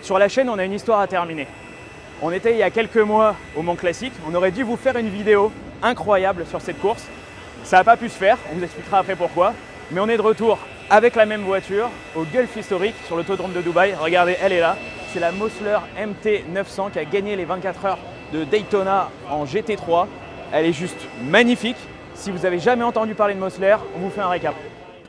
Sur la chaîne, on a une histoire à terminer. On était il y a quelques mois au Mans Classique. On aurait dû vous faire une vidéo incroyable sur cette course. Ça n'a pas pu se faire, on vous expliquera après pourquoi. Mais on est de retour avec la même voiture au Gulf historique sur l'autodrome de Dubaï. Regardez, elle est là. C'est la Mosler MT900 qui a gagné les 24 heures de Daytona en GT3. Elle est juste magnifique. Si vous n'avez jamais entendu parler de Mosler, on vous fait un récap.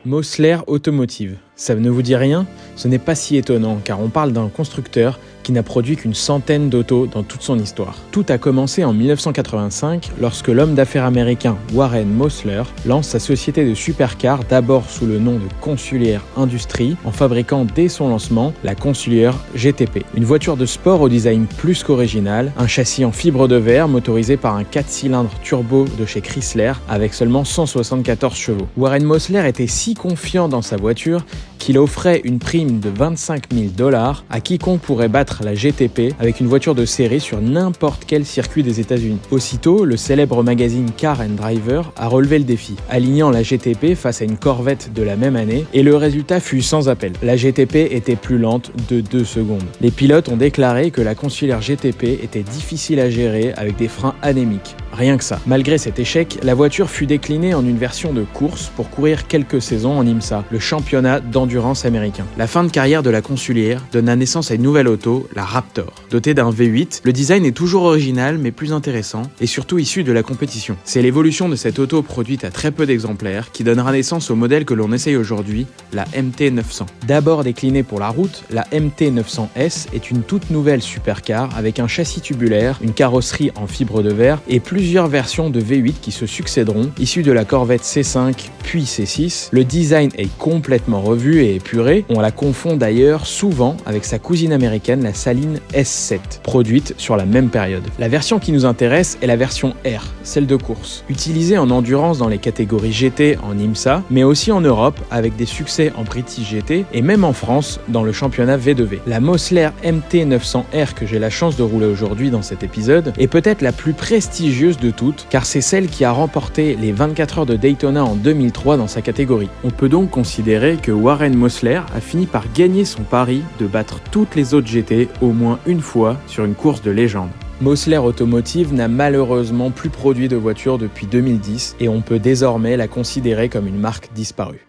Mosler Automotive, ça ne vous dit rien? Ce n'est pas si étonnant car on parle d'un constructeur qui n'a produit qu'une centaine d'autos dans toute son histoire. Tout a commencé en 1985 lorsque l'homme d'affaires américain Warren Mosler lance sa société de supercars d'abord sous le nom de Consulière Industries en fabriquant dès son lancement la Consulière GTP. Une voiture de sport au design plus qu'original, un châssis en fibre de verre motorisé par un 4 cylindres turbo de chez Chrysler avec seulement 174 chevaux. Warren Mosler était si confiant dans sa voiture qu'il offrait une prime de $25 000 à quiconque pourrait battre la GTP avec une voiture de série sur n'importe quel circuit des États-Unis. Aussitôt, le célèbre magazine Car and Driver a relevé le défi, alignant la GTP face à une Corvette de la même année, et le résultat fut sans appel. La GTP était plus lente de 2 secondes. Les pilotes ont déclaré que la Consulière GTP était difficile à gérer avec des freins anémiques. Rien que ça. Malgré cet échec, la voiture fut déclinée en une version de course pour courir quelques saisons en IMSA, le championnat d'endurance américain. La fin de carrière de la Consulière donna naissance à une nouvelle auto, la Raptor. Dotée d'un V8, le design est toujours original mais plus intéressant et surtout issu de la compétition. C'est l'évolution de cette auto produite à très peu d'exemplaires qui donnera naissance au modèle que l'on essaye aujourd'hui, la MT900. D'abord déclinée pour la route, la MT900S est une toute nouvelle supercar avec un châssis tubulaire, une carrosserie en fibre de verre et plusieurs versions de V8 qui se succéderont, issues de la Corvette C5 puis C6. Le design est complètement revu et épuré, on la confond d'ailleurs souvent avec sa cousine américaine, la Saline S7, produite sur la même période. La version qui nous intéresse est la version R, celle de course, utilisée en endurance dans les catégories GT en IMSA, mais aussi en Europe avec des succès en British GT et même en France dans le championnat V2V. La Mosler MT900R que j'ai la chance de rouler aujourd'hui dans cet épisode est peut-être la plus prestigieuse de toutes, car c'est celle qui a remporté les 24 heures de Daytona en 2003 dans sa catégorie. On peut donc considérer que Warren Mosler a fini par gagner son pari de battre toutes les autres GT au moins une fois sur une course de légende. Mosler Automotive n'a malheureusement plus produit de voiture depuis 2010 et on peut désormais la considérer comme une marque disparue.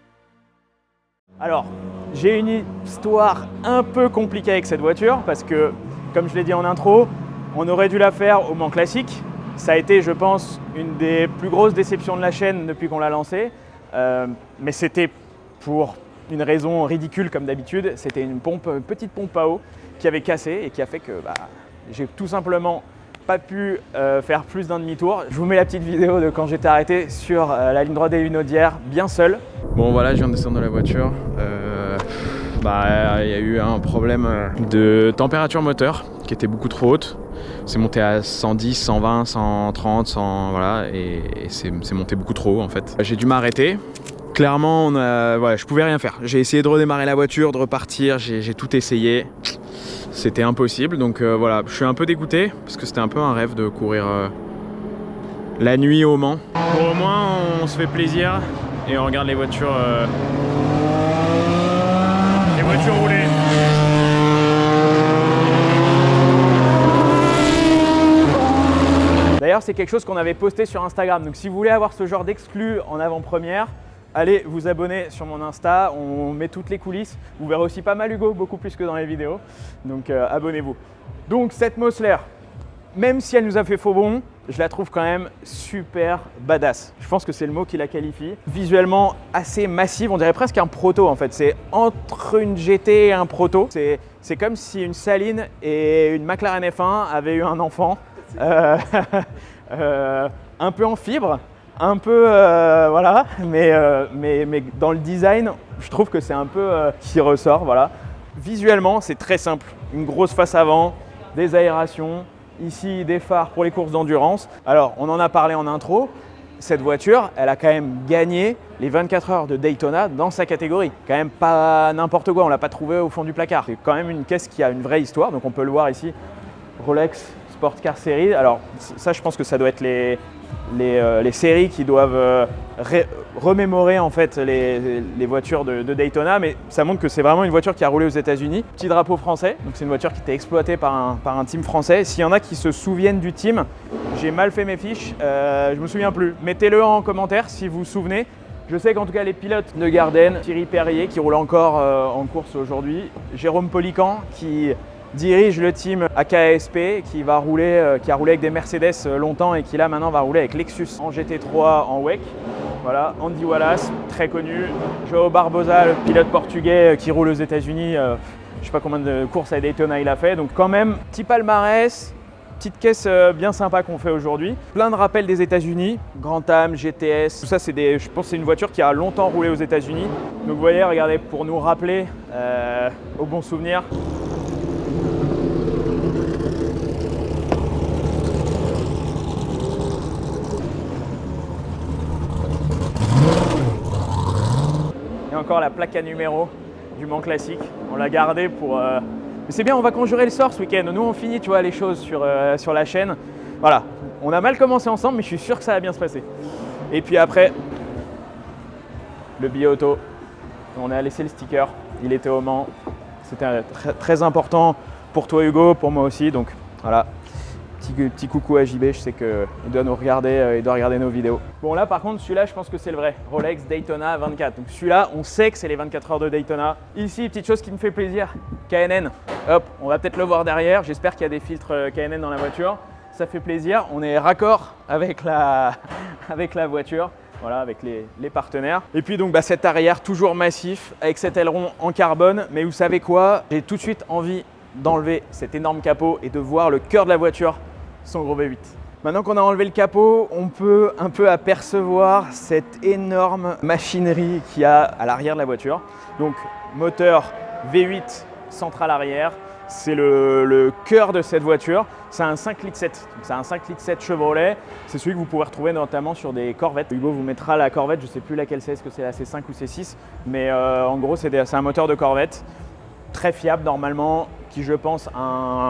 Alors, j'ai une histoire un peu compliquée avec cette voiture parce que, comme je l'ai dit en intro, on aurait dû la faire au Mans Classique. Ça a été, je pense, une des plus grosses déceptions de la chaîne depuis qu'on l'a lancée. Mais c'était pour une raison ridicule comme d'habitude. C'était une petite pompe à eau qui avait cassé et qui a fait que j'ai tout simplement pas pu faire plus d'un demi-tour. Je vous mets la petite vidéo de quand j'étais arrêté sur la ligne droite des Hunaudières, bien seul. Bon voilà, je viens de descendre de la voiture. Il y a eu un problème de température moteur qui était beaucoup trop haute. C'est monté à 110, 120, 130, 100, voilà, et c'est monté beaucoup trop haut en fait. J'ai dû m'arrêter. Clairement, je pouvais rien faire. J'ai essayé de redémarrer la voiture, de repartir, j'ai tout essayé. C'était impossible, donc voilà, je suis un peu dégoûté parce que c'était un peu un rêve de courir la nuit au Mans. Bon, au moins, on se fait plaisir et on regarde les voitures rouler. D'ailleurs, c'est quelque chose qu'on avait posté sur Instagram. Donc, si vous voulez avoir ce genre d'exclus en avant-première, allez vous abonner sur mon Insta. On met toutes les coulisses. Vous verrez aussi pas mal Hugo, beaucoup plus que dans les vidéos. Donc, abonnez-vous. Donc, cette Mosler, même si elle nous a fait faux bond, je la trouve quand même super badass. Je pense que c'est le mot qui la qualifie. Visuellement assez massive, on dirait presque un proto en fait. C'est entre une GT et un proto. C'est comme si une Saline et une McLaren F1 avaient eu un enfant. Un peu en fibre, un peu voilà, mais dans le design, je trouve que c'est un peu qui ressort, voilà. Visuellement, c'est très simple. Une grosse face avant, des aérations, ici des phares pour les courses d'endurance. Alors, on en a parlé en intro. Cette voiture, elle a quand même gagné les 24 heures de Daytona dans sa catégorie. Quand même pas n'importe quoi, on ne l'a pas trouvé au fond du placard. C'est quand même une caisse qui a une vraie histoire, donc on peut le voir ici. Rolex Sport Car Series. Alors ça, je pense que ça doit être les séries qui doivent remémorer en fait les voitures de Daytona, mais ça montre que c'est vraiment une voiture qui a roulé aux États-Unis. Petit drapeau français, donc c'est une voiture qui était exploitée par un team français. S'il y en a qui se souviennent du team, j'ai mal fait mes fiches, je me souviens plus. Mettez-le en commentaire si vous vous souvenez. Je sais qu'en tout cas les pilotes de Garden, Thierry Perrier qui roule encore en course aujourd'hui, Jérôme Polican qui dirige le team AKSP qui a roulé avec des Mercedes longtemps et qui là maintenant va rouler avec Lexus en GT3 en WEC. Voilà, Andy Wallace, très connu, João Barbosa, le pilote portugais qui roule aux États-Unis, je ne sais pas combien de courses à Daytona il a fait, donc quand même petit palmarès. Petite caisse bien sympa qu'on fait aujourd'hui. Plein de rappels des États-Unis, Grand Am, GTS, tout ça je pense que c'est une voiture qui a longtemps roulé aux États-Unis. Donc vous voyez, regardez, pour nous rappeler aux bons souvenirs. Et encore la plaque à numéro du Mans Classique. On l'a gardée pour... Mais c'est bien, on va conjurer le sort ce week-end. Nous, on finit, tu vois, les choses sur la chaîne. Voilà, on a mal commencé ensemble, mais je suis sûr que ça va bien se passer. Et puis après, le billet auto. On a laissé le sticker. Il était au Mans. C'était très, très important pour toi, Hugo, pour moi aussi. Donc voilà, petit coucou à JB. Je sais qu'il doit nous regarder, il doit regarder nos vidéos. Bon, là, par contre, celui-là, je pense que c'est le vrai. Rolex Daytona 24. Donc celui-là, on sait que c'est les 24 heures de Daytona. Ici, petite chose qui me fait plaisir, KNN. Hop, on va peut-être le voir derrière. J'espère qu'il y a des filtres KNN dans la voiture. Ça fait plaisir. On est raccord avec la voiture. Voilà, avec les partenaires. Et puis donc cet arrière toujours massif avec cet aileron en carbone. Mais vous savez quoi? J'ai tout de suite envie d'enlever cet énorme capot et de voir le cœur de la voiture, son gros V8. Maintenant qu'on a enlevé le capot, on peut un peu apercevoir cette énorme machinerie qu'il y a à l'arrière de la voiture. Donc moteur V8 central arrière, c'est le cœur de cette voiture. C'est un 5,7 litres. C'est un 5,7 litres Chevrolet. C'est celui que vous pouvez retrouver notamment sur des Corvettes. Hugo vous mettra la Corvette, je ne sais plus laquelle c'est, est-ce que c'est la C5 ou C6, mais en gros c'est un moteur de Corvette très fiable normalement, qui je pense a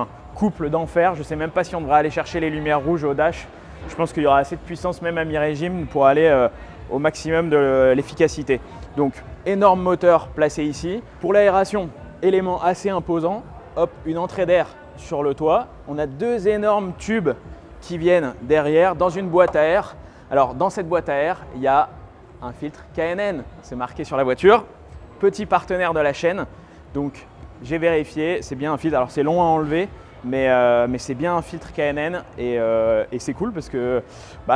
un couple d'enfer. Je ne sais même pas si on devrait aller chercher les lumières rouges au dash. Je pense qu'il y aura assez de puissance même à mi-régime pour aller au maximum de l'efficacité. Donc énorme moteur placé ici. Pour l'aération, élément assez imposant. Hop, une entrée d'air sur le toit. On a deux énormes tubes qui viennent derrière dans une boîte à air. Alors dans cette boîte à air, il y a un filtre KNN. C'est marqué sur la voiture. Petit partenaire de la chaîne. Donc j'ai vérifié, c'est bien un filtre. Alors c'est long à enlever, mais c'est bien un filtre KNN et c'est cool parce que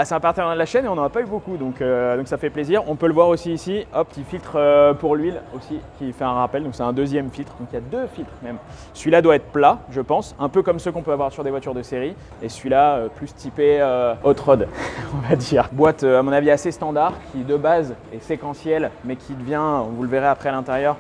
c'est un partenaire de la chaîne et on n'en a pas eu beaucoup, donc ça fait plaisir. On peut le voir aussi ici, hop, petit filtre pour l'huile aussi qui fait un rappel, donc c'est un deuxième filtre, donc il y a deux filtres même. Celui-là doit être plat, je pense, un peu comme ceux qu'on peut avoir sur des voitures de série, et celui-là plus typé hot rod, on va dire. Boîte à mon avis assez standard, qui de base est séquentielle, mais qui devient, vous le verrez après à l'intérieur.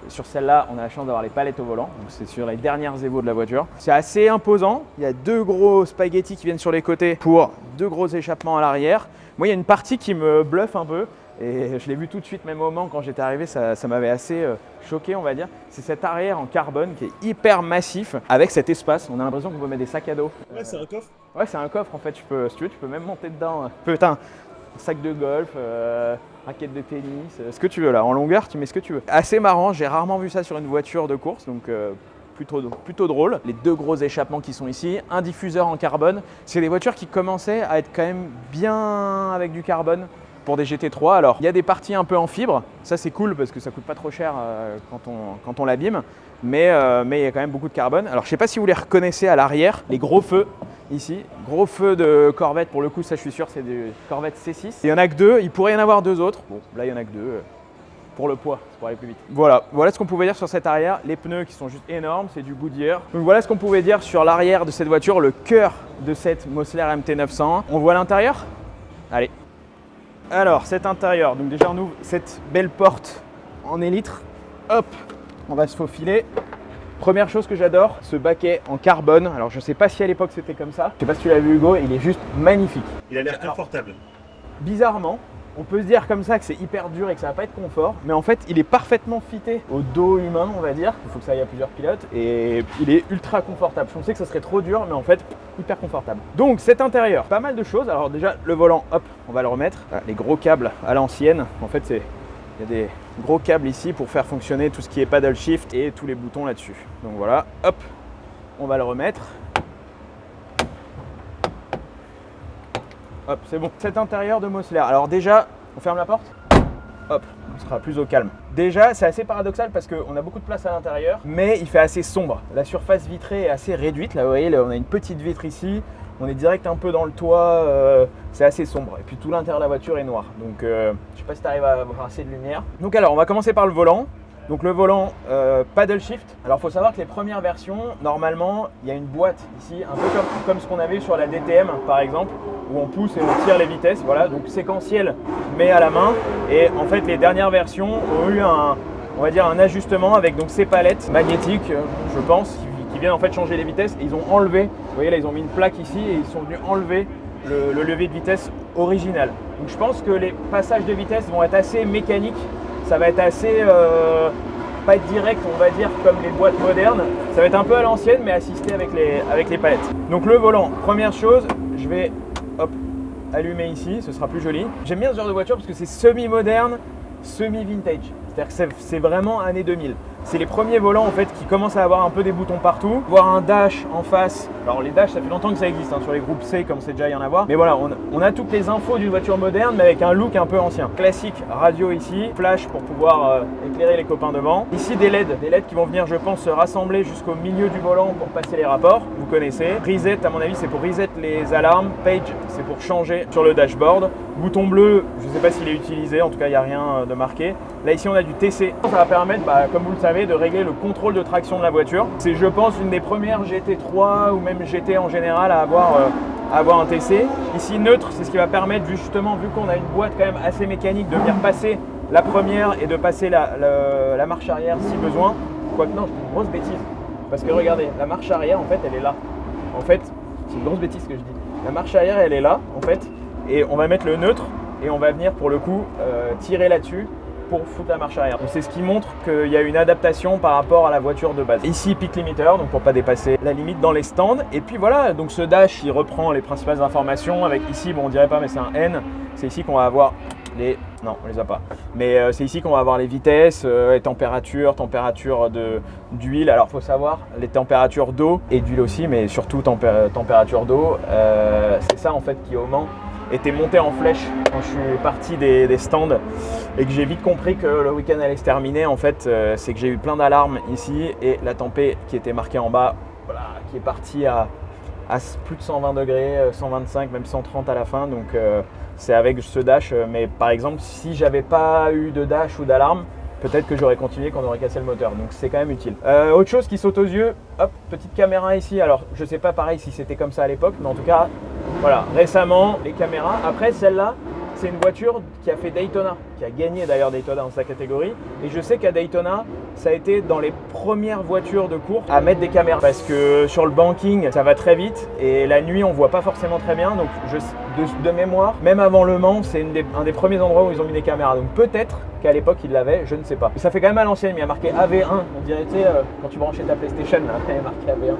Sur celle-là, on a la chance d'avoir les palettes au volant, donc c'est sur les dernières Evo de la voiture. C'est assez imposant, il y a deux gros spaghettis qui viennent sur les côtés pour deux gros échappements à l'arrière. Moi, il y a une partie qui me bluffe un peu, et je l'ai vu tout de suite, même au moment quand j'étais arrivé, ça m'avait assez choqué, on va dire. C'est cet arrière en carbone qui est hyper massif, avec cet espace. On a l'impression qu'on peut mettre des sacs à dos. Ouais, c'est un coffre. Ouais, c'est un coffre en fait, si tu veux, tu peux même monter dedans. Putain, sac de golf, raquette de tennis, ce que tu veux là, en longueur tu mets ce que tu veux. Assez marrant, j'ai rarement vu ça sur une voiture de course, donc plutôt drôle. Les deux gros échappements qui sont ici, un diffuseur en carbone. C'est des voitures qui commençaient à être quand même bien avec du carbone pour des GT3. Alors il y a des parties un peu en fibre, ça c'est cool parce que ça coûte pas trop cher quand on l'abîme, mais il y a quand même beaucoup de carbone. Alors je sais pas si vous les reconnaissez à l'arrière, les gros feux. Ici, gros feu de Corvette, pour le coup ça je suis sûr c'est du Corvette C6. Il n'y en a que deux, il pourrait y en avoir deux autres. Bon là il n'y en a que deux, pour le poids, c'est pour aller plus vite. Voilà ce qu'on pouvait dire sur cette arrière, les pneus qui sont juste énormes, c'est du Goodyear. Donc voilà ce qu'on pouvait dire sur l'arrière de cette voiture, le cœur de cette Mosler MT901. On voit l'intérieur? Allez. Alors cet intérieur, donc déjà on ouvre cette belle porte en élytre. Hop, on va se faufiler. Première chose que j'adore, ce baquet en carbone. Alors je ne sais pas si à l'époque c'était comme ça. Je ne sais pas si tu l'as vu Hugo, il est juste magnifique. Il a l'air confortable. Bizarrement, On peut se dire comme ça que c'est hyper dur et que ça va pas être confort, mais en fait il est parfaitement fité au dos humain, on va dire. Il faut que ça aille à plusieurs pilotes et il est ultra confortable. Je pensais que ça serait trop dur, mais en fait hyper confortable. Donc cet intérieur, pas mal de choses. Alors déjà le volant, hop, on va le remettre. Voilà, les gros câbles à l'ancienne, en fait il y a des gros câbles ici pour faire fonctionner tout ce qui est paddle shift et tous les boutons là-dessus. Donc voilà, hop, on va le remettre. Hop, c'est bon. Cet intérieur de Mossler. Alors déjà, on ferme la porte. Hop, on sera plus au calme. Déjà, c'est assez paradoxal parce qu'on a beaucoup de place à l'intérieur, mais il fait assez sombre. La surface vitrée est assez réduite. Là, vous voyez, là, on a une petite vitre ici. On est direct un peu dans le toit. C'est assez sombre. Et puis tout l'intérieur de la voiture est noir. Donc, je sais pas si tu arrives à avoir assez de lumière. Donc alors, on va commencer par le volant. Donc le volant paddle shift. Alors il faut savoir que les premières versions, normalement, il y a une boîte ici, un peu comme ce qu'on avait sur la DTM par exemple, où on pousse et on tire les vitesses. Voilà, donc séquentiel mais à la main. Et en fait les dernières versions ont eu on va dire un ajustement avec donc ces palettes magnétiques, je pense, qui viennent en fait changer les vitesses. Et ils ont enlevé, vous voyez là, ils ont mis une plaque ici et ils sont venus enlever le levier de vitesse original. Donc je pense que les passages de vitesse vont être assez mécaniques. Ça va être assez, pas direct on va dire comme les boîtes modernes. Ça va être un peu à l'ancienne mais assisté avec les palettes. Donc le volant, première chose, je vais hop, allumer ici, ce sera plus joli. J'aime bien ce genre de voiture parce que c'est semi-moderne, semi-vintage. C'est-à-dire que c'est vraiment années 2000. C'est les premiers volants en fait qui commencent à avoir un peu des boutons partout, voir un dash en face. Alors les dash, ça fait longtemps que ça existe, hein, sur les groupes C comme c'est déjà y en avoir. Mais voilà, on a toutes les infos d'une voiture moderne mais avec un look un peu ancien. Classique, radio ici, flash pour pouvoir éclairer les copains devant. Ici des LED qui vont venir je pense se rassembler jusqu'au milieu du volant pour passer les rapports, vous connaissez. Reset à mon avis c'est pour reset les alarmes, page c'est pour changer sur le dashboard. Bouton bleu, je ne sais pas s'il est utilisé, en tout cas il n'y a rien de marqué. Là ici on a du TC, ça va permettre, comme vous le savez, de régler le contrôle de traction de la voiture. C'est je pense une des premières GT3 ou même GT en général à avoir un TC. Ici neutre, c'est ce qui va permettre justement, vu qu'on a une boîte quand même assez mécanique, de venir passer la première et de passer la marche arrière si besoin. Quoique non, c'est une grosse bêtise. Parce que regardez, la marche arrière en fait elle est là. En fait, c'est une grosse bêtise que je dis. La marche arrière elle est là en fait. Et on va mettre le neutre et on va venir pour le coup tirer là-dessus pour foutre la marche arrière. Donc c'est ce qui montre qu'il y a une adaptation par rapport à la voiture de base. Ici peak limiter, donc pour pas dépasser la limite dans les stands. Et puis voilà, donc ce dash il reprend les principales informations avec ici, bon on dirait pas mais c'est un N. C'est ici qu'on va avoir les... Non, on les a pas. Mais c'est ici qu'on va avoir les vitesses, les températures d'huile. Alors il faut savoir les températures d'eau et d'huile aussi, mais surtout température d'eau. C'est ça en fait qui au Mans était monté en flèche quand je suis parti des stands et que j'ai vite compris que le week-end allait se terminer. En fait, c'est que j'ai eu plein d'alarmes ici et la tempé qui était marquée en bas, voilà, qui est partie à plus de 120 degrés, 125, même 130 à la fin. Donc c'est avec ce dash. Mais par exemple, si j'avais pas eu de dash ou d'alarme, peut-être que j'aurais continué quand on aurait cassé le moteur. Donc c'est quand même utile. Autre chose qui saute aux yeux, hop, petite caméra ici. Alors je sais pas pareil si c'était comme ça à l'époque, mais en tout cas, voilà, récemment les caméras. Après celle-là, c'est une voiture qui a fait Daytona, qui a gagné d'ailleurs Daytona dans sa catégorie. Et je sais qu'à Daytona, ça a été dans les premières voitures de course à mettre des caméras. Parce que sur le banking, ça va très vite et la nuit, on voit pas forcément très bien. Donc de mémoire, même avant Le Mans, c'est un des premiers endroits où ils ont mis des caméras. Donc peut-être qu'à l'époque, ils l'avaient, je ne sais pas. Mais ça fait quand même à l'ancienne, mais il y a marqué AV1. On dirait, tu sais, quand tu branchais ta PlayStation, là, il y a marqué AV1.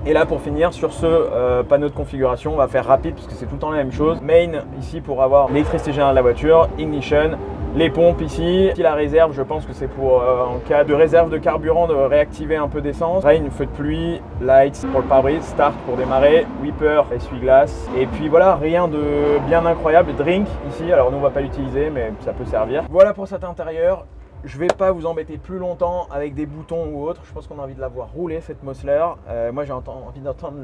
Et là, pour finir, sur ce panneau de configuration, on va faire rapide parce que c'est tout le temps la même chose. Main, ici, pour avoir l'électricité générale de la voiture, ignition, les pompes ici, la réserve, je pense que c'est pour en cas de réserve de carburant de réactiver un peu d'essence. Rain, feu de pluie, lights pour le pare-brise, start pour démarrer, whipper, essuie-glace. Et puis voilà, rien de bien incroyable. Drink ici, alors nous on va pas l'utiliser mais ça peut servir. Voilà pour cet intérieur. Je vais pas vous embêter plus longtemps avec des boutons ou autre. Je pense qu'on a envie de la voir rouler cette Mossler. Moi j'ai envie d'entendre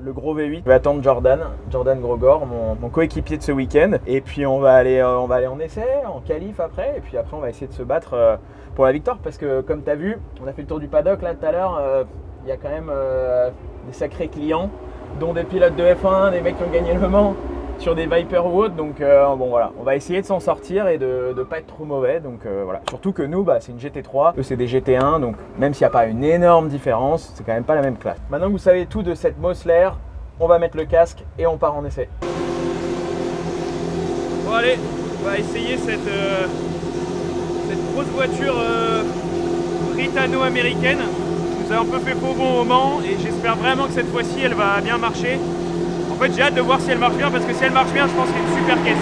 le gros V8. Je vais attendre Jordan Grogor, mon coéquipier de ce week-end. Et puis on va aller en essai, en qualif après. Et puis après on va essayer de se battre pour la victoire. Parce que comme tu as vu, on a fait le tour du paddock là tout à l'heure. Il y a quand même des sacrés clients, dont des pilotes de F1, des mecs qui ont gagné Le Mans sur des Viper ou autres, donc bon voilà, on va essayer de s'en sortir et de pas être trop mauvais, donc voilà. Surtout que nous, c'est une GT3, eux c'est des GT1, donc même s'il n'y a pas une énorme différence, c'est quand même pas la même classe. Maintenant que vous savez tout de cette Mossler, on va mettre le casque et on part en essai. Bon allez, On va essayer cette grosse voiture britanno-américaine qui nous a un peu fait faux bon moment, et j'espère vraiment que cette fois-ci elle va bien marcher. En fait j'ai hâte de voir si elle marche bien, parce que si elle marche bien je pense que c'est une super caisse.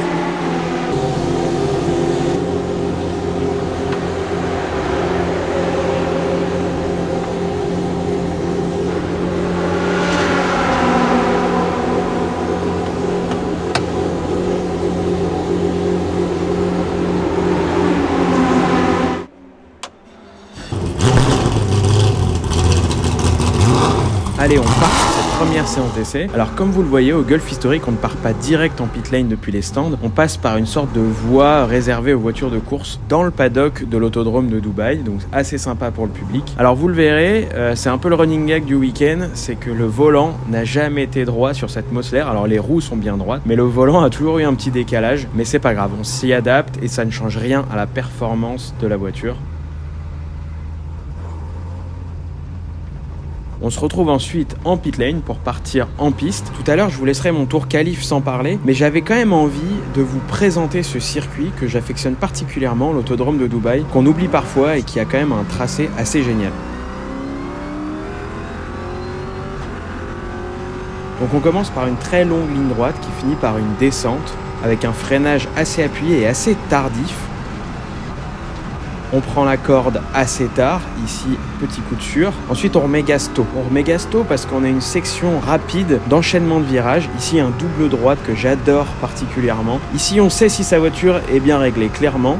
Allez, on part pour cette première séance d'essai. Alors comme vous le voyez, au Gulf Historic, on ne part pas direct en pit lane depuis les stands. On passe par une sorte de voie réservée aux voitures de course dans le paddock de l'autodrome de Dubaï, donc assez sympa pour le public. Alors vous le verrez, c'est un peu le running gag du week-end, c'est que le volant n'a jamais été droit sur cette Mosler. Alors les roues sont bien droites, mais le volant a toujours eu un petit décalage, mais c'est pas grave, on s'y adapte et ça ne change rien à la performance de la voiture. On se retrouve ensuite en pit lane pour partir en piste. Tout à l'heure, je vous laisserai mon tour qualif sans parler, mais j'avais quand même envie de vous présenter ce circuit que j'affectionne particulièrement, l'autodrome de Dubaï, qu'on oublie parfois et qui a quand même un tracé assez génial. Donc on commence par une très longue ligne droite qui finit par une descente avec un freinage assez appuyé et assez tardif. On prend la corde assez tard, ici petit coup de sûr. Ensuite on remet gasto. On remet gasto parce qu'on a une section rapide d'enchaînement de virages. Ici un double droite que j'adore particulièrement. Ici on sait si sa voiture est bien réglée, clairement.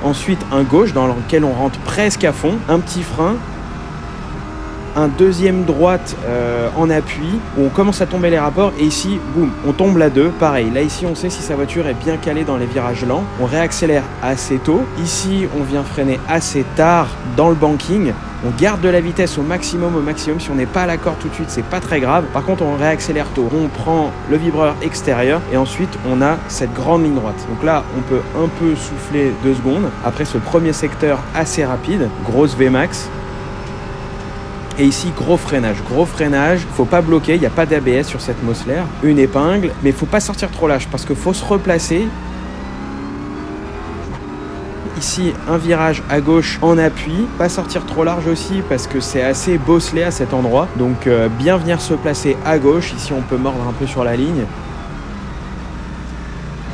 Ensuite un gauche dans lequel on rentre presque à fond. Un petit frein. Un deuxième droite en appui où on commence à tomber les rapports, et ici boum, on tombe la 2, pareil, là ici on sait si sa voiture est bien calée dans les virages lents, on réaccélère assez tôt, ici on vient freiner assez tard dans le banking, on garde de la vitesse au maximum, si on n'est pas à l'accord tout de suite c'est pas très grave, par contre on réaccélère tôt, on prend le vibreur extérieur et ensuite on a cette grande ligne droite. Donc là on peut un peu souffler 2 secondes, après ce premier secteur assez rapide, grosse VMAX. Et ici, gros freinage, faut pas bloquer, il n'y a pas d'ABS sur cette Mosler, une épingle, mais il faut pas sortir trop lâche parce qu'il faut se replacer. Ici, un virage à gauche en appui, pas sortir trop large aussi parce que c'est assez bosselé à cet endroit, donc bien venir se placer à gauche, ici on peut mordre un peu sur la ligne.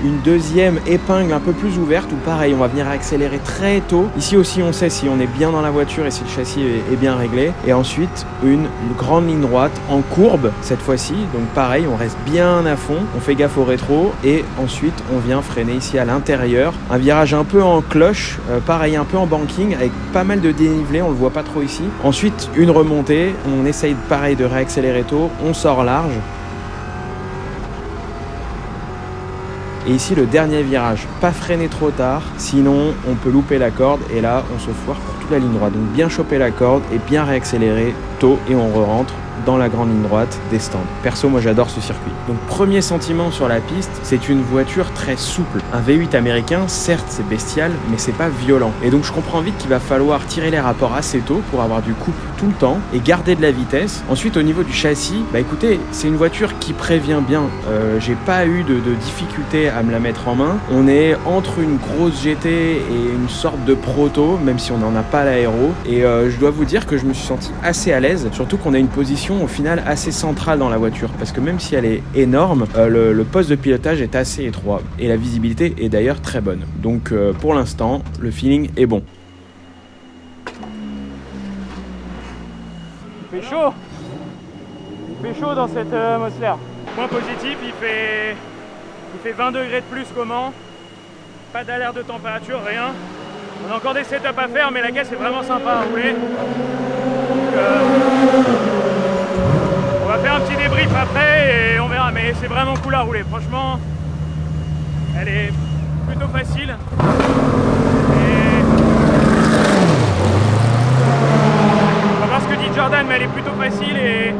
Une deuxième épingle un peu plus ouverte où pareil on va venir accélérer très tôt. Ici aussi on sait si on est bien dans la voiture et si le châssis est bien réglé. Et ensuite une grande ligne droite en courbe cette fois-ci. Donc pareil on reste bien à fond, on fait gaffe au rétro et ensuite on vient freiner ici à l'intérieur. Un virage un peu en cloche, pareil un peu en banking avec pas mal de dénivelé, on le voit pas trop ici. Ensuite une remontée, on essaye pareil de réaccélérer tôt, on sort large. Et ici le dernier virage, pas freiner trop tard, sinon on peut louper la corde et là on se foire pour toute la ligne droite. Donc bien choper la corde et bien réaccélérer tôt et on re-rentre dans la grande ligne droite des stands. Perso moi j'adore ce circuit. Donc premier sentiment sur la piste, c'est une voiture très souple. Un V8 américain, certes c'est bestial, mais c'est pas violent. Et donc je comprends vite qu'il va falloir tirer les rapports assez tôt pour avoir du couple tout le temps et garder de la vitesse. Ensuite au niveau du châssis, bah écoutez, c'est une voiture qui prévient bien. J'ai pas eu de difficulté à me la mettre en main. On est entre une grosse GT et une sorte de proto, même si on n'en a pas l'aéro. Et je dois vous dire que je me suis senti assez à l'aise, surtout qu'on a une position au final assez centrale dans la voiture, parce que même si elle est énorme, le poste de pilotage est assez étroit et la visibilité est d'ailleurs très bonne. Donc pour l'instant, le feeling est bon. Il fait chaud. Il fait chaud dans cette Mosler. Point positif, il fait 20 degrés de plus qu'Oman. Pas d'alerte de température, rien. On a encore des setups à faire, mais la caisse est vraiment sympa à rouler. Donc, on va faire un petit débrief après et on verra, mais c'est vraiment cool à rouler. Franchement, elle est plutôt facile. Et... on va voir ce que dit Jordan, mais elle est plutôt facile et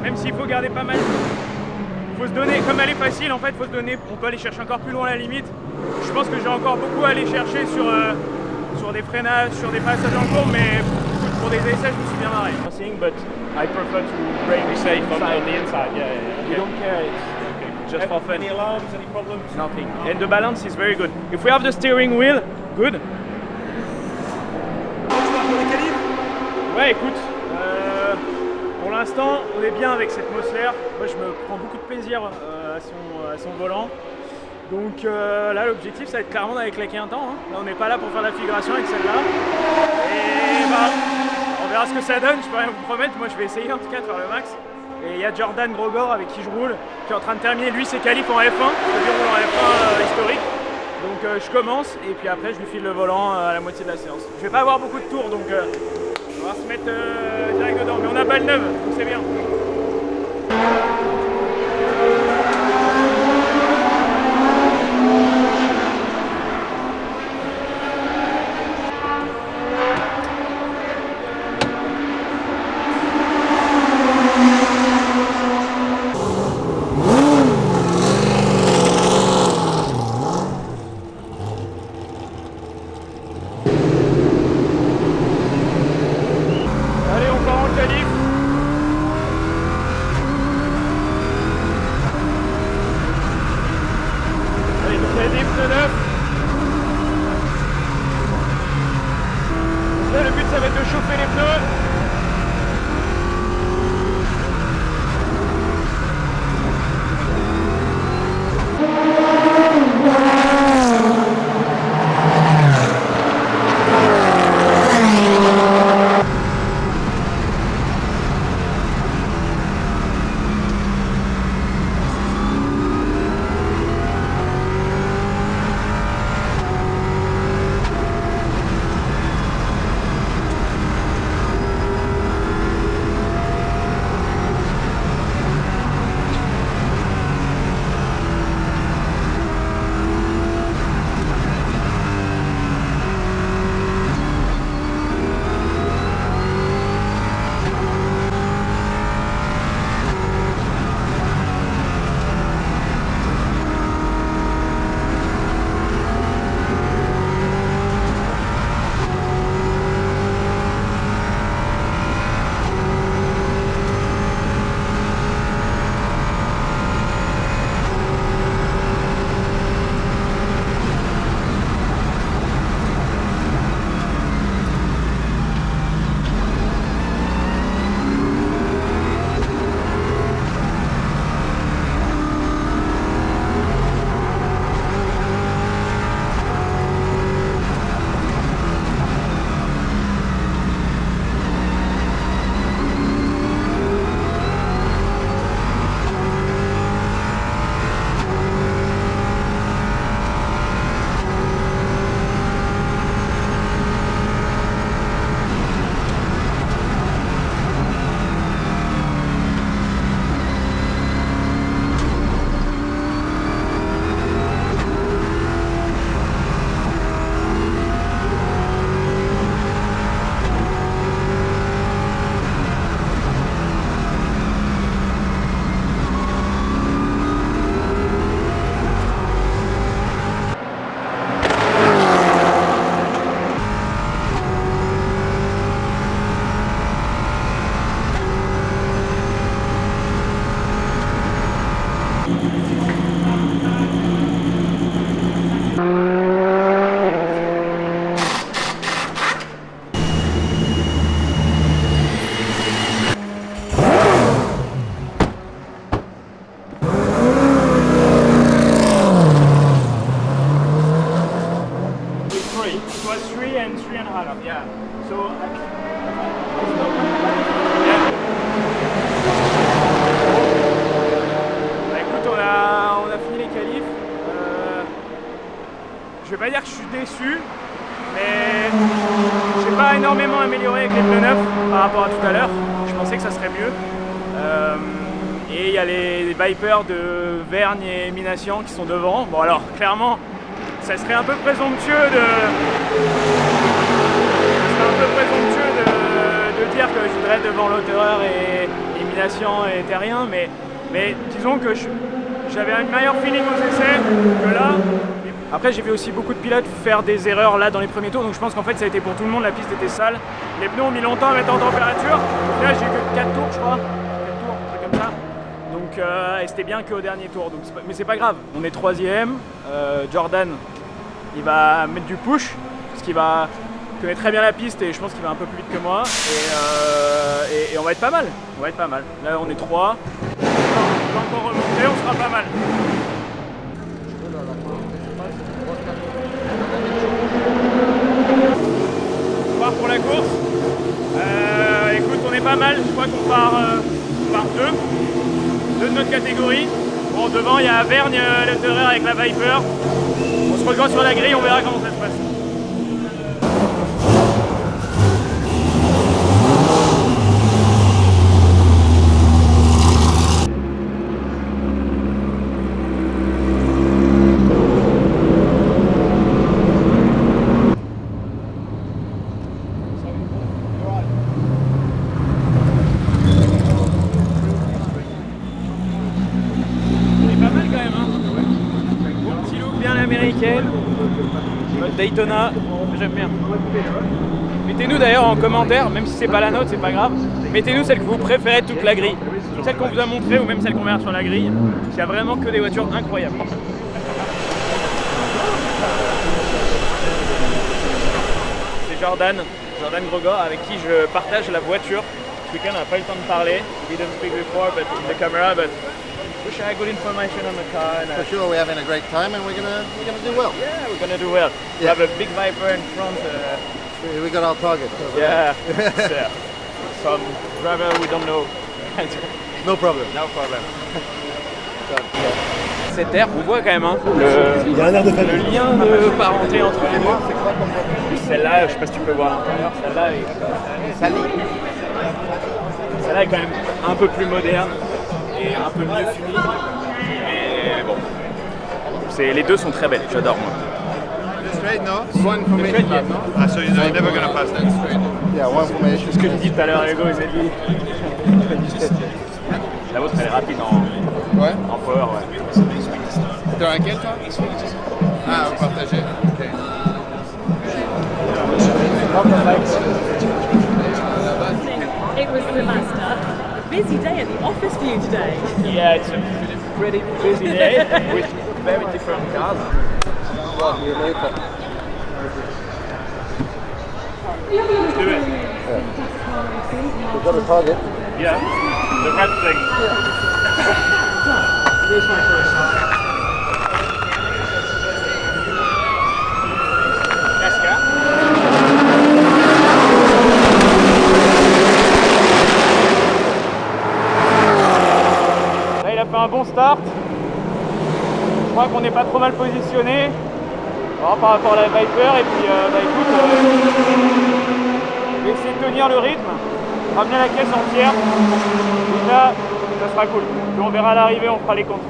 même s'il faut garder pas mal. Faut se donner, comme elle est facile en fait, faut se donner, on peut aller chercher encore plus loin à la limite. Je pense que j'ai encore beaucoup à aller chercher sur des freinages, sur des passages en courbe, mais pour des essais je me suis bien marré. But I prefer to brake safe on the inside. Yeah. You don't care. just for fun. Any alarms, any problems? Nothing. And the balance is very good. If we have the steering wheel, good. Ouais, écoute, pour l'instant, on est bien avec cette Mosler. Moi, je me prends beaucoup de plaisir à son volant. Donc là, l'objectif, ça va être clairement d'aller claquer un temps. Hein. Là, on n'est pas là pour faire la figuration avec celle-là. Et bah, on verra ce que ça donne. Je peux rien vous promettre. Moi, je vais essayer en tout cas de faire le max. Et il y a Jordan Grogor avec qui je roule, qui est en train de terminer lui ses qualifs en F1. Je roule en F1 historique. Donc je commence et puis après, je lui file le volant à la moitié de la séance. Je vais pas avoir beaucoup de tours, donc on va se mettre direct dedans. Mais on a balle neuve, donc c'est bien. Là, le but, ça va être de chauffer les pneus. Yeah. So bah, écoute, on a fini les qualifs. Je vais pas dire que je suis déçu, mais j'ai pas énormément amélioré avec les pneus neufs par rapport à tout à l'heure. Je pensais que ça serait mieux. Et il y a les Vipers de Vergne et Minasian qui sont devant. Bon alors clairement, ça serait un peu présomptueux de dire que je voudrais être devant Lauterer et Minasian et Terrien, mais disons que j'avais un meilleur feeling aux essais que là. Après j'ai vu aussi beaucoup de pilotes faire des erreurs là dans les premiers tours, donc je pense qu'en fait ça a été pour tout le monde, la piste était sale. Les pneus ont mis longtemps à mettre en température, là j'ai eu que 4 tours je crois, 4 tours, un truc comme ça. Donc Donc et c'était bien qu'au dernier tour. Donc, mais c'est pas grave, on est 3ème. Jordan, il va mettre du push, parce qu'il connaît très bien la piste et je pense qu'il va un peu plus vite que moi. Et on va être pas mal. Là on est 3. On va encore remonter, on sera pas mal. On part pour la course. Écoute, on est pas mal. Je crois qu'on part 2 de notre catégorie. Bon, devant il y a Vergne, Lotterer avec la Viper. On se rejoint sur la grille, on verra comment ça se passe. Américaine, Daytona, j'aime bien. Mettez-nous d'ailleurs en commentaire, même si c'est pas la nôtre, c'est pas grave, mettez-nous celle que vous préférez de toute la grille. Celle qu'on vous a montrée ou même celle qu'on verra sur la grille. Il y a vraiment que des voitures incroyables. C'est Jordan Grogor avec qui je partage la voiture. Ce week-end on n'a pas eu le temps de parler. We didn't speak before but in the camera, but wish I had good information on the car. For sure, we're having a great time and we're gonna do well. Yeah, we're gonna do well. We have a big Viper in front. We got our target. So yeah, some driver we don't know. No problem. No problem. Cette air, on voit quand même Il y a un air de famille. Le lien de parenté entre les deux. Celle-là, je sais pas si tu peux voir à l'intérieur, celle-là est quand même un peu plus moderne et un peu mieux finie. Mais bon, les deux sont très belles, j'adore moi. Straight, no? One formation, yeah. no? Ah, so you're never gonna pass that straight. Yeah, one formation. C'est ce que je dis tout à l'heure, Hugo, il m'a dit. La vôtre, elle est rapide en power, ouais. T'es dans laquelle, toi? Ah, vous partagez. Ok. It was the master. A busy day at the office for you today. Yeah, it's a pretty busy day with very different cars. Let's Do it. We've got a target. Yeah, the red thing. Here's my first time. Là, il a fait un bon start. Je crois qu'on n'est pas trop mal positionné par rapport à la Viper. Et puis, écoute, je vais essayer de tenir le rythme, ramener la caisse entière. Et là, ça sera cool. Puis on verra à l'arrivée, on fera les comptes.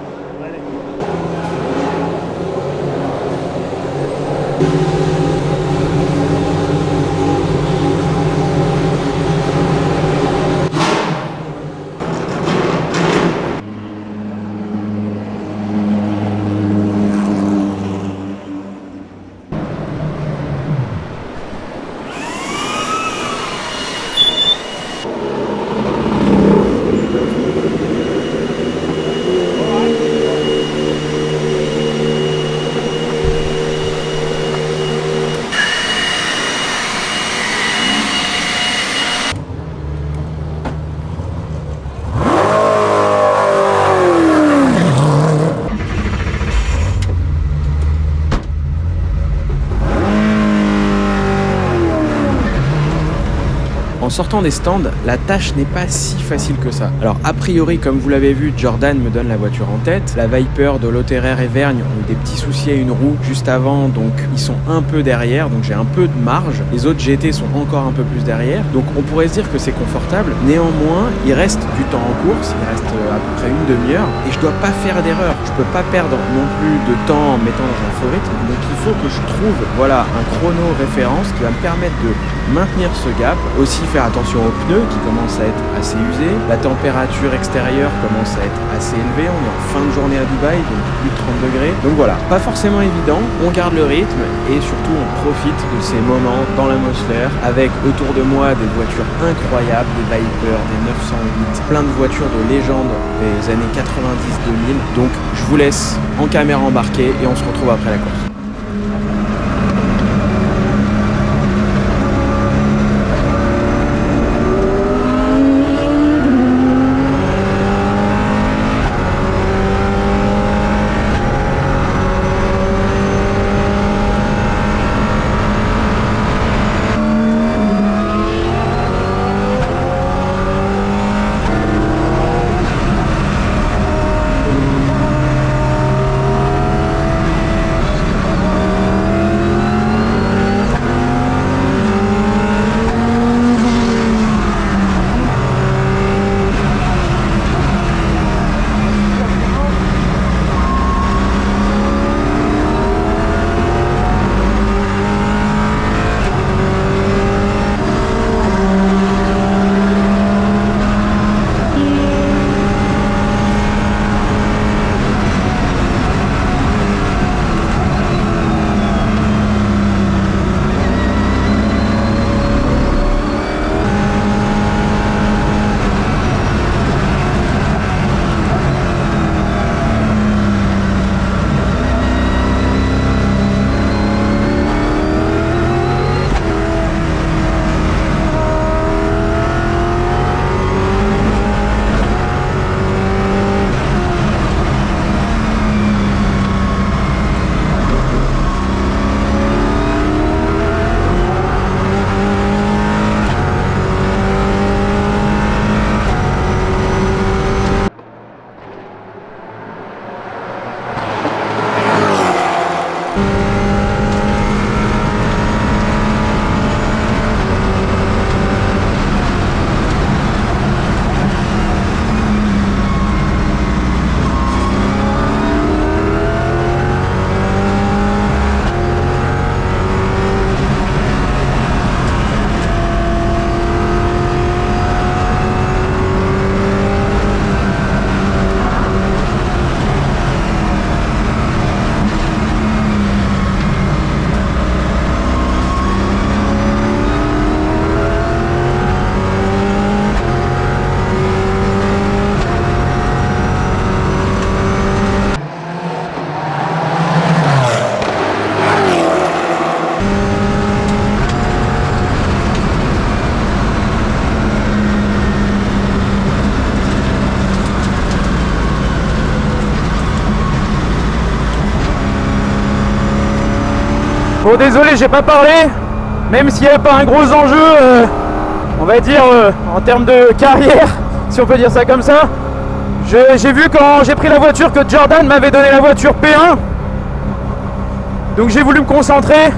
En sortant des stands, la tâche n'est pas si facile que ça. Alors a priori, comme vous l'avez vu, Jordan me donne la voiture en tête. La Viper de Lotterer et Vergne ont eu des petits soucis à une roue juste avant, donc ils sont un peu derrière, donc j'ai un peu de marge. Les autres GT sont encore un peu plus derrière, donc on pourrait se dire que c'est confortable. Néanmoins, il reste du temps en course, il reste à peu près une demi-heure, et je dois pas faire d'erreur. Je peux pas perdre non plus de temps en me mettant dans un faux rythme, donc il faut que je trouve un chrono référence qui va me permettre de maintenir ce gap, aussi faire faire attention aux pneus qui commencent à être assez usés. La température extérieure commence à être assez élevée. On est en fin de journée à Dubaï, donc plus de 30 degrés. Donc voilà, pas forcément évident. On garde le rythme et surtout on profite de ces moments dans l'atmosphère avec autour de moi des voitures incroyables, des Viper, des 908, plein de voitures de légende des années 90-2000. Donc je vous laisse en caméra embarquée et on se retrouve après la course. Bon, désolé, j'ai pas parlé, même s'il n'y avait pas un gros enjeu, on va dire, en termes de carrière, si on peut dire ça comme ça. J'ai vu quand j'ai pris la voiture que Jordan m'avait donné la voiture P1, donc j'ai voulu me concentrer.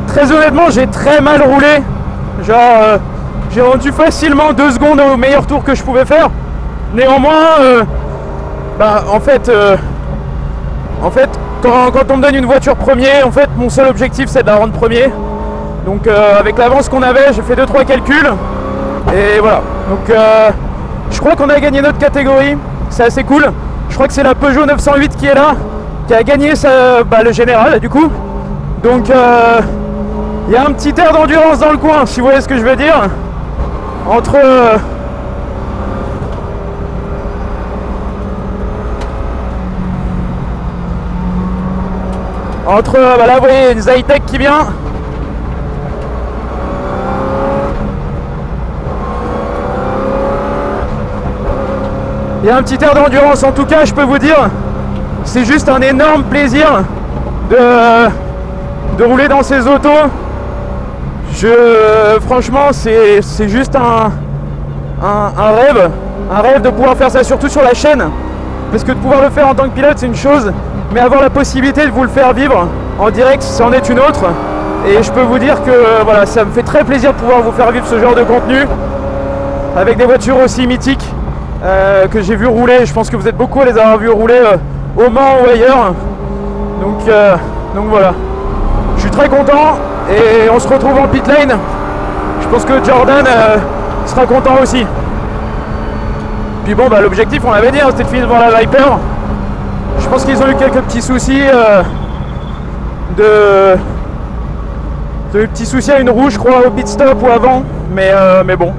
Très honnêtement, j'ai très mal roulé, genre j'ai rendu facilement 2 secondes au meilleur tour que je pouvais faire. Néanmoins, en fait, quand on me donne une voiture premier, en fait, mon seul objectif c'est de la rendre premier. Donc avec l'avance qu'on avait, j'ai fait 2-3 calculs et voilà. Donc je crois qu'on a gagné notre catégorie, c'est assez cool. Je crois que c'est la Peugeot 908 qui est là, qui a gagné le général du coup. Donc il y a un petit air d'endurance dans le coin, si vous voyez ce que je veux dire. Entre là vous voyez une Zytec qui vient. Il y a un petit air d'endurance, en tout cas je peux vous dire, c'est juste un énorme plaisir de rouler dans ces autos. Franchement c'est juste un rêve de pouvoir faire ça, surtout sur la chaîne, parce que de pouvoir le faire en tant que pilote c'est une chose, mais avoir la possibilité de vous le faire vivre en direct, c'en est une autre. Et je peux vous dire que voilà, ça me fait très plaisir de pouvoir vous faire vivre ce genre de contenu avec des voitures aussi mythiques que j'ai vu rouler. Je pense que vous êtes beaucoup à les avoir vus rouler au Mans ou ailleurs. Donc voilà, je suis très content et on se retrouve en pit lane. Je pense que Jordan sera content aussi. Puis bon, bah, l'objectif, on l'avait dit, hein, c'était de finir devant la Viper. Je pense qu'ils ont eu quelques petits soucis de petits soucis à une roue, je crois, au pit stop ou avant. Mais bon,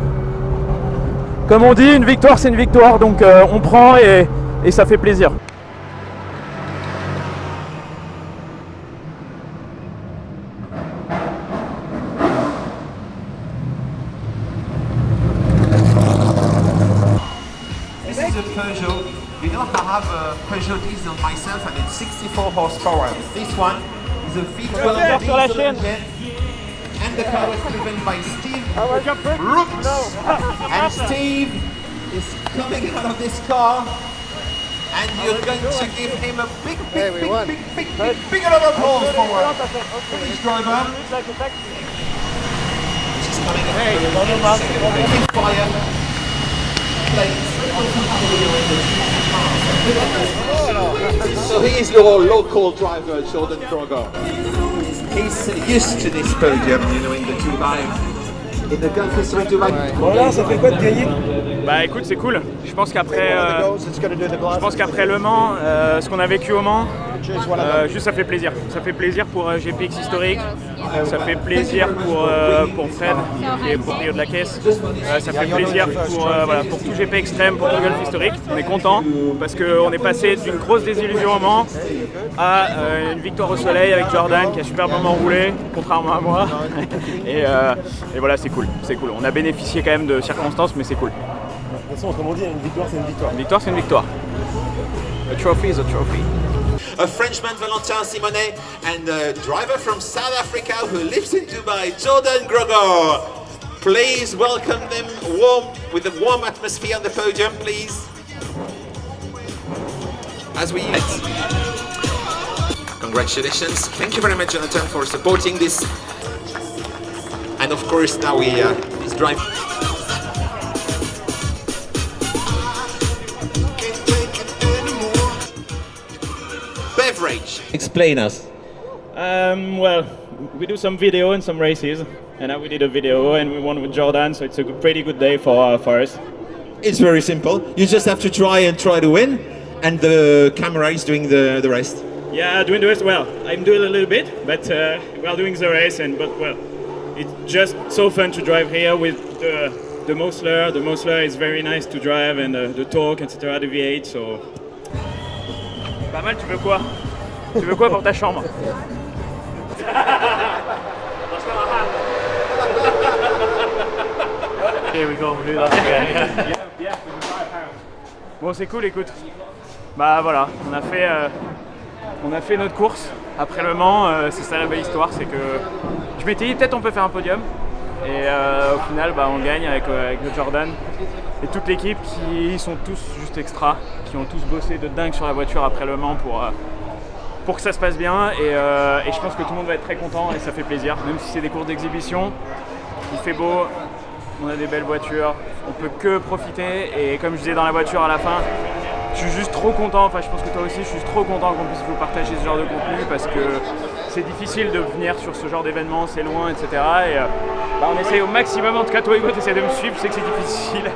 comme on dit, une victoire, c'est une victoire. Donc on prend et ça fait plaisir. This is a Peugeot. You know, I have a Peugeot diesel myself and it's 64 horsepower. This one is a V12 diesel engine and the car was driven by Steve Brooks. And Steve is coming out of this car and you're going to give him a big lot of applause for this driver. She's coming in fire. So he is your local driver, Jordan Kroger. He's used to this podium, you know, in the Dubai, in the Gulf History Dubai. Voilà, ça fait quoi de gagner? Bah écoute, c'est cool. Je pense qu'après Le Mans, ce qu'on a vécu au Mans, juste ça fait plaisir. Ça fait plaisir pour GPX historique, ça fait plaisir pour Fred qui est proprio de la caisse, ça fait plaisir pour tout GP extrême, pour tout Golf historique. On est content parce qu'on est passé d'une grosse désillusion au Mans à une victoire au soleil avec Jordan qui a superbement roulé, contrairement à moi. et voilà, c'est cool. On a bénéficié quand même de circonstances, mais c'est cool. De toute façon, comme on dit, une victoire, c'est une victoire. Une victoire, c'est une victoire. A trophy is a trophy. A Frenchman, Valentin Simonet, and a driver from South Africa who lives in Dubai, Jordan Groger. Please welcome them with a warm atmosphere on the podium, please. As we congratulations. Thank you very much, Jonathan, for supporting this. And of course, now he's driving. Beverage. Explain us. Well, we do some video and some races, and now we did a video and we won with Jordan, so it's a pretty good day for us. It's very simple. You just have to try to win, and the camera is doing the rest. Yeah, doing the race. Well, I'm doing a little bit, but we're doing the race, it's just so fun to drive here with the Mosler. The Mosler is very nice to drive, and the torque, etc. The V8, so. Pas mal, tu veux quoi? Tu veux quoi pour ta chambre? Here we go, we'll do that again. Bon, c'est cool, écoute. Bah voilà, on a fait notre course après Le Mans. C'est ça la belle histoire, c'est que je m'étais dit peut-être on peut faire un podium. Et au final, bah, on gagne avec le Jordan. Et toute l'équipe qui sont tous juste extra, qui ont tous bossé de dingue sur la voiture après Le Mans pour que ça se passe bien. Et je pense que tout le monde va être très content et ça fait plaisir. Même si c'est des courses d'exhibition, il fait beau, on a des belles voitures, on peut que profiter. Et comme je disais dans la voiture à la fin, je suis juste trop content, enfin je pense que toi aussi, je suis juste trop content qu'on puisse vous partager ce genre de contenu parce que c'est difficile de venir sur ce genre d'événement, c'est loin, etc. Et bah, on essaye au maximum, en tout cas toi Hugo, tu essaies de me suivre, je sais que c'est difficile,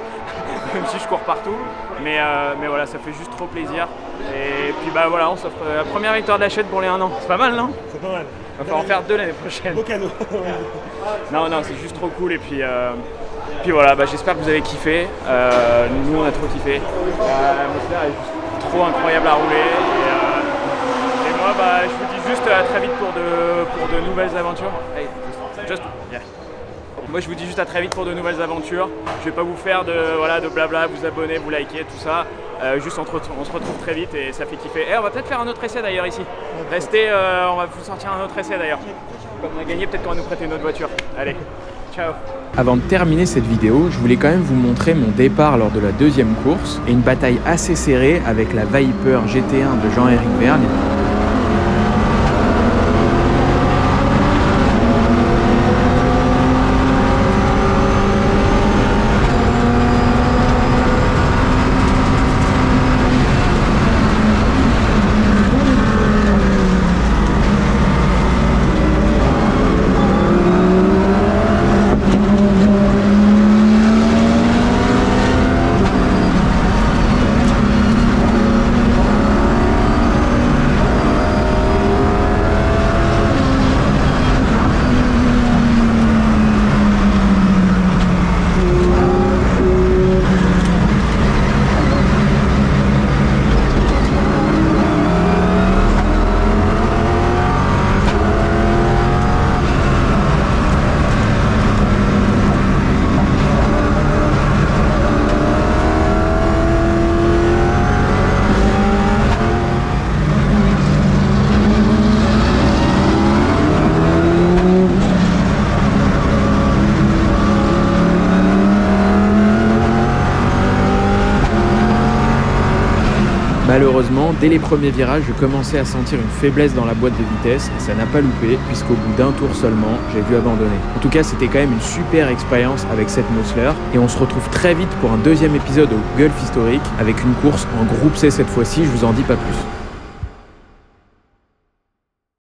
même si je cours partout. Mais voilà, ça fait juste trop plaisir. Et puis bah voilà, on s'offre la première victoire d'Hachette pour les 1 an. C'est pas mal, non? C'est pas mal. On va falloir en faire 2 l'année prochaine. Beau cadeau. Non, c'est juste trop cool. Et puis voilà, bah, j'espère que vous avez kiffé. Nous, on a trop kiffé. L'atmosphère est juste trop incroyable à rouler. Et moi, bah, je vous dis juste à très vite pour de nouvelles aventures. Hey, yeah. Moi, je vous dis juste à très vite pour de nouvelles aventures. Je vais pas vous faire de blabla, vous abonner, vous liker, tout ça. Juste on se retrouve très vite et ça fait kiffer. Et on va peut-être faire un autre essai d'ailleurs ici. Restez, on va vous sortir un autre essai d'ailleurs. Comme on a gagné, peut-être qu'on va nous prêter une autre voiture. Allez, ciao. Avant de terminer cette vidéo, je voulais quand même vous montrer mon départ lors de la deuxième course et une bataille assez serrée avec la Viper GT1 de Jean-Éric Vergne. Malheureusement, dès les premiers virages, je commençais à sentir une faiblesse dans la boîte de vitesse et ça n'a pas loupé puisqu'au bout d'un tour seulement, j'ai dû abandonner. En tout cas, c'était quand même une super expérience avec cette Mössler et on se retrouve très vite pour un deuxième épisode au Gulf historique avec une course en groupe C cette fois-ci, je vous en dis pas plus.